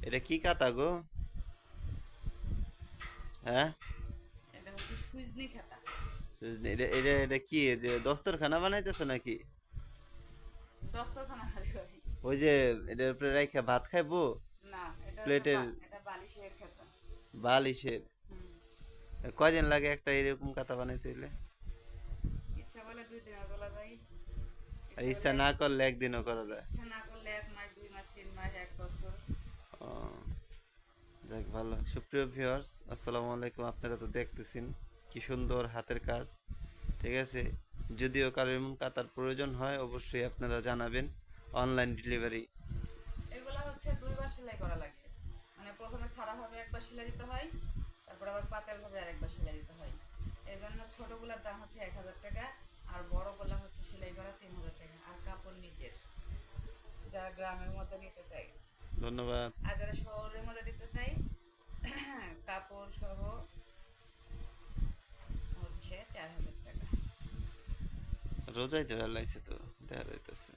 এটা কি কাতা গো? হ্যাঁ, এটা হচ্ছে সুজনি খাতা। এটা কি এই যে দস্তরখানা বানাইতেছো নাকি? দস্তরখানা খালি হয়। ওই যে এটার উপরে রাইখা ভাত খাইবো? না, এটা হচ্ছে প্লেটের এটা বালিশের খাতা। বালিশের? হুম। কয়দিন লাগে একটা এরকম কাতা বানাইতে হইলে? ইচ্ছা করলে 2 দিনে তোলা যায়। আর ইচ্ছা ইচ্ছা করলে না করলে একদিনও করা যায়? ইচ্ছা না করলে 1 মাস, 2 মাস, 3 মাস, 1 বছর। ও, যাক ভালো। সুপ্রিয় ভিউয়ার্স, আসসালামু আলাইকুম। আপনারা তো দেখতেছেন কি সুন্দর হাতের কাজ। ঠিক আছে, যদিও কারো এমন কাতার প্রয়োজন হয় অবশ্যই আপনারা জানাবেন। Online delivery. এগুলা হচ্ছে 2 বার সেলাই করা লাগে। মানে প্রথমে খাড়াভাবে একবার সেলাই দিতে হয়, তারপর আবার পাতালভাবে আরেকবার সেলাই দিতে হয়। এই জন্য ছোটোগুলার দাম হচ্ছে 1,000 টাকা, আর বড়গুলা হচ্ছে সেলাই করা 3,000 টাকা, আর কাপড় নিজের, যারা গ্রামের মধ্যে নিতে চাই। ধন্যবাদ। আর যারা শহরের মধ্যে দিতে চাই, কাপড় সহ হচ্ছে 4,000 টাকা। রোজাই তো বেলাইছে তো দেখা যাইতেছে।